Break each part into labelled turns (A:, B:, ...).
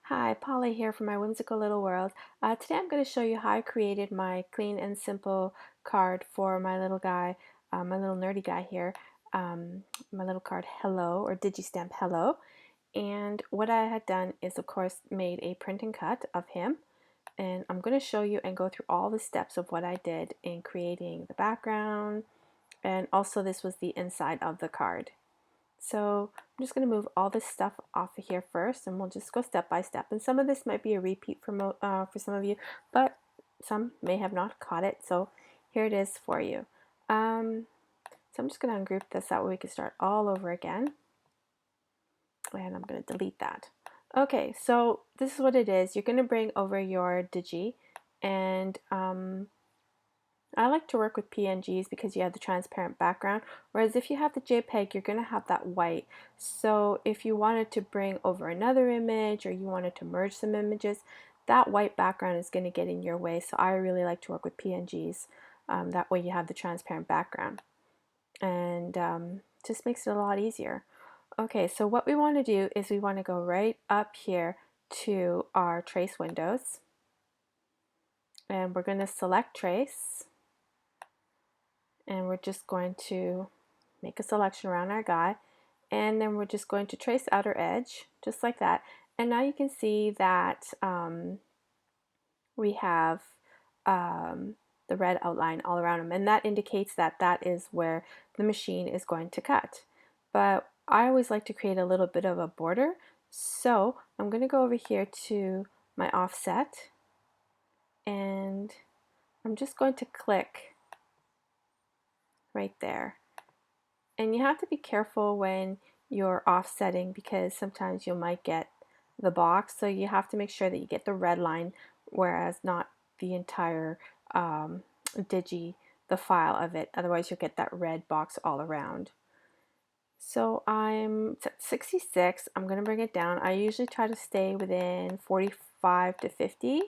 A: Hi, Polly here from My Whimsical Little World. Today I'm going to show you how I created my clean and simple card for my little guy, my little nerdy guy here, my little card Hello, or digi stamp Hello. And what I had done is, of course, made a print and cut of him. And I'm going to show you and go through all the steps of what I did in creating the background. And also this was the inside of the card. So I'm just going to move all this stuff off of here first, and we'll just go step by step. And some of this might be a repeat for some of you, but some may have not caught it. So here it is for you. So I'm just going to ungroup this, that way we can start all over again. And I'm going to delete that. Okay, so this is what it is. You're going to bring over your digi, and I like to work with PNGs because you have the transparent background, whereas if you have the JPEG, you're going to have that white. So if you wanted to bring over another image, or you wanted to merge some images, that white background is going to get in your way. So I really like to work with PNGs. That way you have the transparent background, and just makes it a lot easier. Okay, so what we want to do is we want to go right up here to our trace windows, and we're going to select trace. And we're just going to make a selection around our guy, and then we're just going to trace outer edge just like that. And now you can see that we have the red outline all around him, and that indicates that that is where the machine is going to cut. But I always like to create a little bit of a border, so I'm going to go over here to my offset, and I'm just going to click right there. And you have to be careful when you're offsetting, because sometimes you might get the box, so you have to make sure that you get the red line, whereas not the entire digi, the file of it, otherwise you'll get that red box all around. So I'm at 66. I'm going to bring it down. I usually try to stay within 45 to 50,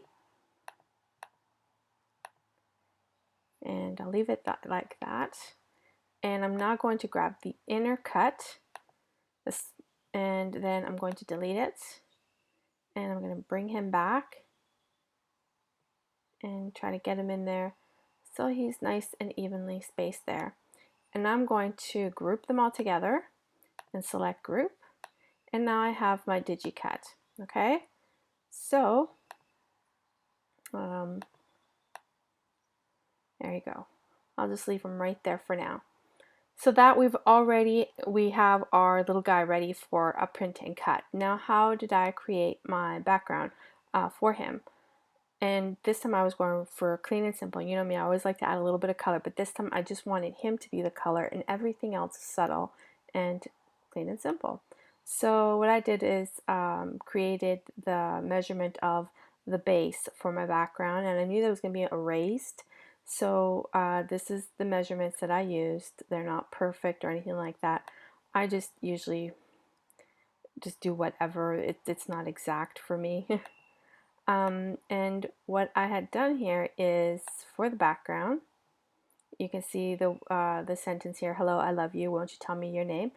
A: and I'll leave it like that. And I'm now going to grab the inner cut, and then I'm going to delete it, and I'm going to bring him back and try to get him in there so he's nice and evenly spaced there. And I'm going to group them all together and select group, and now I have my digi cut. Okay, so there you go. I'll just leave them right there for now. So that we have our little guy ready for a print and cut. Now, how did I create my background for him? And this time I was going for clean and simple. You know me, I always like to add a little bit of color, but this time I just wanted him to be the color and everything else subtle and clean and simple. So what I did is created the measurement of the base for my background, and I knew that it was going to be erased. So this is the measurements that I used. They're not perfect or anything like that. I just usually just do whatever. It's not exact for me. And what I had done here is, for the background, you can see the sentence here, "Hello, I love you, won't you tell me your name?"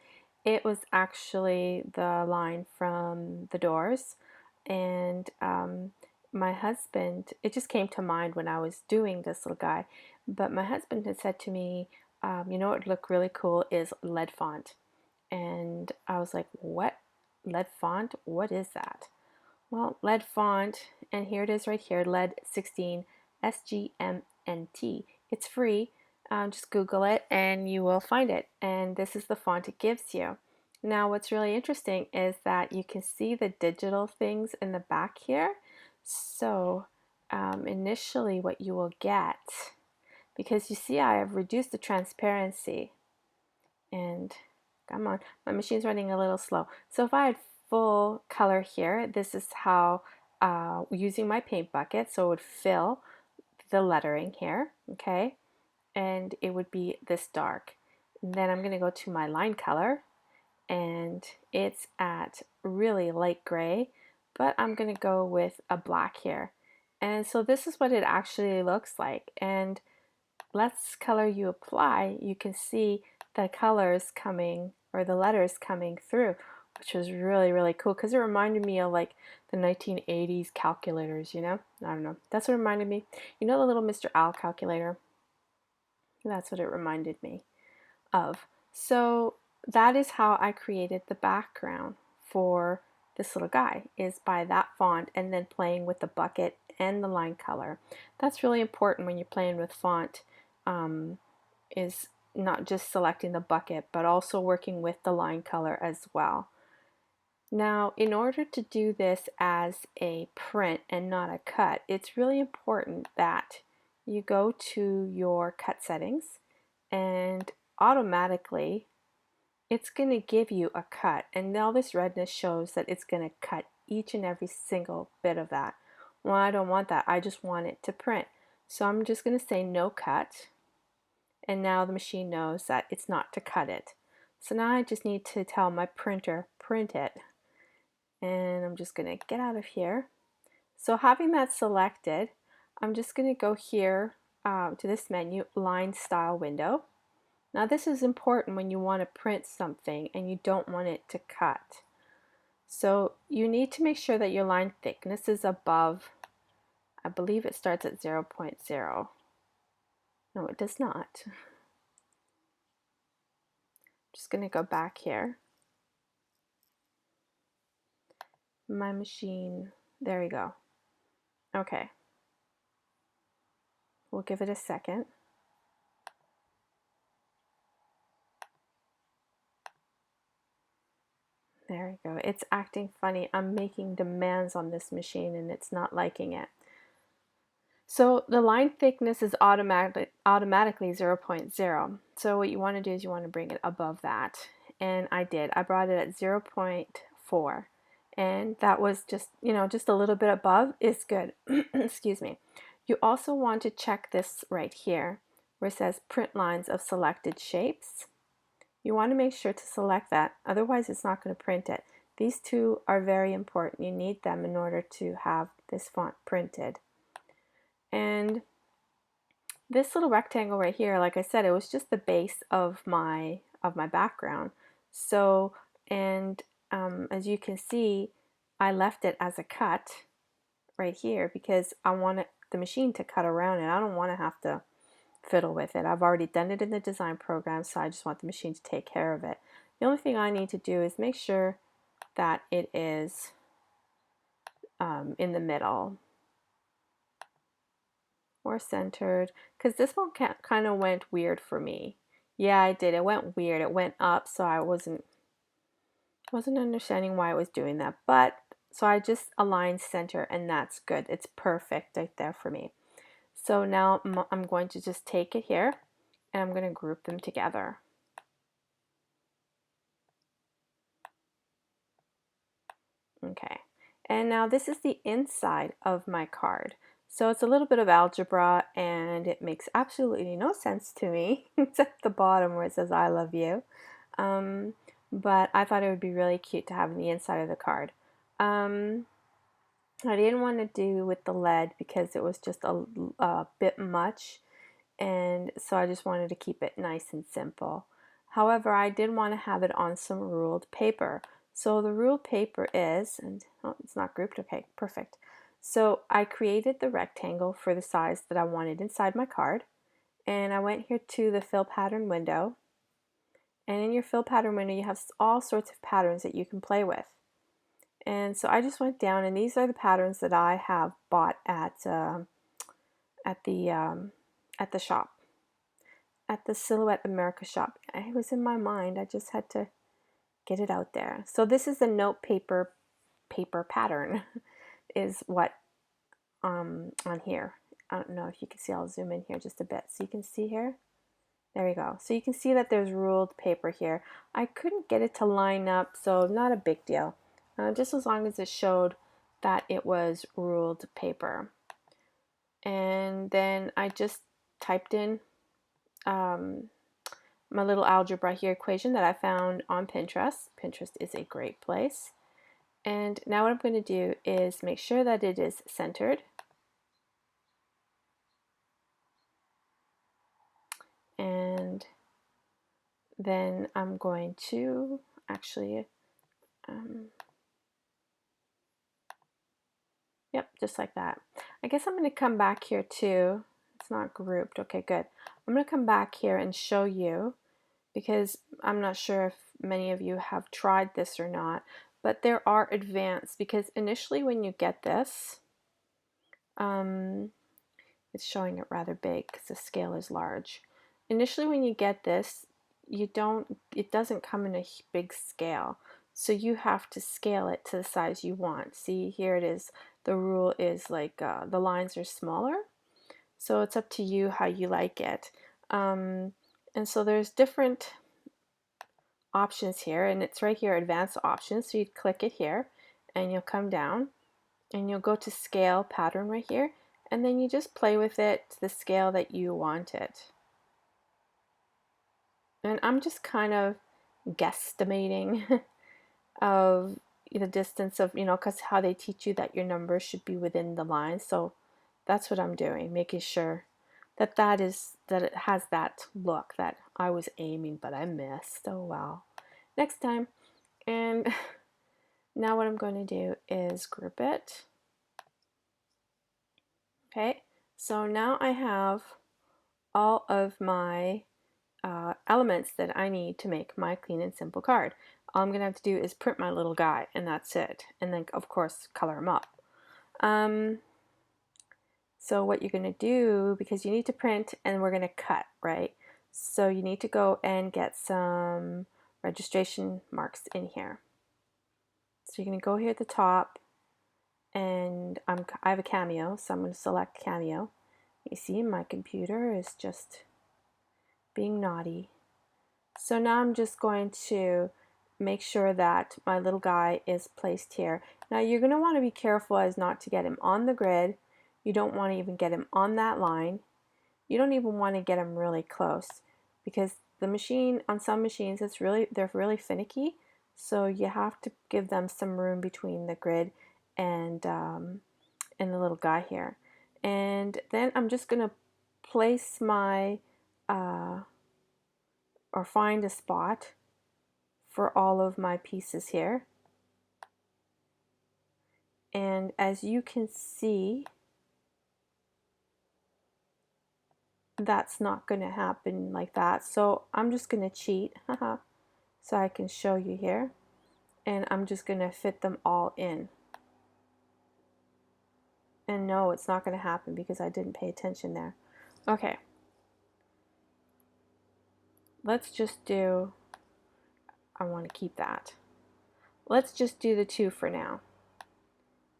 A: It was actually the line from The Doors, and my husband, it just came to mind when I was doing this little guy, but my husband had said to me, you know what would look really cool is lead font. And I was like, what? Lead font? What is that? Well, lead font, and here it is right here, lead 16 SGMNT. It's free. Just Google it and you will find it. And this is the font it gives you. Now, what's really interesting is that you can see the digital things in the back here. So initially what you will get, because you see I have reduced the transparency, and come on, my machine's running a little slow. So if I had full color here, this is how, using my paint bucket, so it would fill the lettering here, okay, and it would be this dark. And then I'm going to go to my line color, and it's at really light gray, but I'm going to go with a black here. And so this is what it actually looks like. And less color you apply, you can see the colors coming, or the letters coming through. which was really, really cool because it reminded me of like the 1980s calculators, I don't know. That's what it reminded me. You know the little Mr. Owl calculator? That's what it reminded me of. So that is how I created the background for this little guy, is by that font and then playing with the bucket and the line color. That's really important when you're playing with font, is not just selecting the bucket, but also working with the line color as well. Now, in order to do this as a print and not a cut, it's really important that you go to your cut settings, and automatically it's going to give you a cut. And now this redness shows that it's going to cut each and every single bit of that. Well, I don't want that. I just want it to print. So I'm just going to say no cut. And now the machine knows that it's not to cut it. So now I just need to tell my printer, print it. And I'm just going to get out of here. So having that selected, I'm just going to go here to this menu, line style window. Now this is important when you want to print something and you don't want it to cut. So you need to make sure that your line thickness is above, I believe it starts at 0.0. No, it does not. I'm just going to go back here. My machine, there we go. Okay. We'll give it a second. There we go. It's acting funny. I'm making demands on this machine and it's not liking it. So the line thickness is automatically 0.0. So what you want to do is you want to bring it above that. And I did. I brought it at 0.4. And that was just, just a little bit above is good. Excuse me. You also want to check this right here where it says print lines of selected shapes. You want to make sure to select that, otherwise it's not going to print it. These two are very important. You need them in order to have this font printed. And this little rectangle right here, like I said, it was just the base of my background. So, and as you can see, I left it as a cut right here because I want the machine to cut around it. I don't want to have to fiddle with it. I've already done it in the design program, so I just want the machine to take care of it. The only thing I need to do is make sure that it is in the middle or centered, because this one kind of went weird for me. Yeah, I did. It went weird. It went up, so I wasn't understanding why it was doing that. But so I just aligned center, and that's good. It's perfect right there for me. So now I'm going to just take it here and I'm going to group them together. Okay, and now this is the inside of my card. So it's a little bit of algebra and it makes absolutely no sense to me except the bottom where it says I love you. But I thought it would be really cute to have in the inside of the card. I didn't want to do with the lead because it was just a bit much, and so I just wanted to keep it nice and simple. However, I did want to have it on some ruled paper. So the ruled paper is, and oh, it's not grouped, okay, perfect. So I created the rectangle for the size that I wanted inside my card, and I went here to the fill pattern window, and in your fill pattern window you have all sorts of patterns that you can play with. And so I just went down, and these are the patterns that I have bought at the shop, at the Silhouette America shop. It was in my mind. I just had to get it out there. So this is the note paper pattern is what on here. I don't know if you can see. I'll zoom in here just a bit so you can see here. There we go. So you can see that there's ruled paper here. I couldn't get it to line up, so not a big deal. Just as long as it showed that it was ruled paper. And then I just typed in my little algebra here equation that I found on Pinterest. Pinterest is a great place. And now what I'm going to do is make sure that it is centered. And then I'm going to actually Um, yep, just like that. I guess I'm going to come back here too. It's not grouped. Okay, good. I'm going to come back here and show you, because I'm not sure if many of you have tried this or not, but there are advanced, because initially when you get this, it's showing it rather big because the scale is large. Initially when you get this, it doesn't come in a big scale. So you have to scale it to the size you want. See, here it is. The rule is like the lines are smaller. So it's up to you how you like it. And so there's different options here, and it's right here, advanced options. So you'd click it here and you'll come down and you'll go to scale pattern right here, and then you just play with it to the scale that you want it. And I'm just kind of guesstimating of the distance of, because how they teach you that your numbers should be within the line. So that's what I'm doing, making sure that it has that look that I was aiming, but I missed. Oh well. Next time. And now what I'm going to do is group it. Okay, so now I have all of my elements that I need to make my clean and simple card. All I'm going to have to do is print my little guy, and that's it. And then, of course, color him up. So what you're going to do, because you need to print and we're going to cut, right? So you need to go and get some registration marks in here. So you're going to go here at the top, and I have a Cameo, so I'm going to select Cameo. You see, my computer is just being naughty. So now I'm just going to make sure that my little guy is placed here. Now you're going to want to be careful as not to get him on the grid. You don't want to even get him on that line. You don't even want to get him really close, because the machine, on some machines, they're really finicky. So you have to give them some room between the grid and the little guy here. And then I'm just going to place my or find a spot for all of my pieces here. And as you can see, that's not going to happen like that. So I'm just going to cheat so I can show you here. And I'm just going to fit them all in. And no, it's not going to happen because I didn't pay attention there. Okay. Let's just do, I want to keep that. Let's just do the two for now.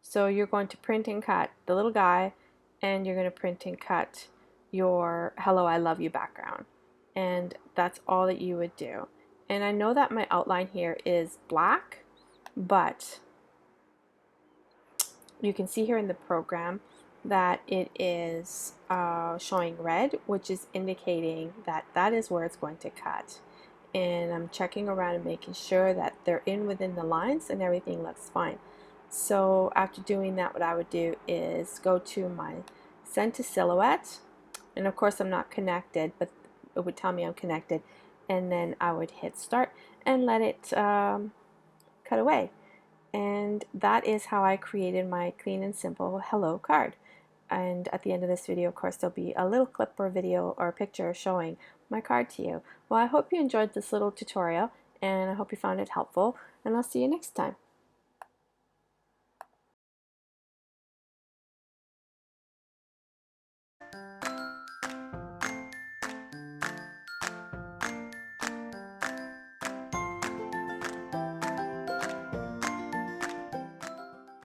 A: So you're going to print and cut the little guy, and you're going to print and cut your "Hello, I love you" background. And that's all that you would do. And I know that my outline here is black, but you can see here in the program that it is showing red, which is indicating that that is where it's going to cut. And I'm checking around and making sure that they're in within the lines and everything looks fine. So after doing that, what I would do is go to my send to silhouette, and of course I'm not connected, but it would tell me I'm connected, and then I would hit start and let it cut away. And that is how I created my clean and simple hello card. And at the end of this video, of course, there'll be a little clip or video or picture showing my card to you. Well, I hope you enjoyed this little tutorial, and I hope you found it helpful, and I'll see you next time.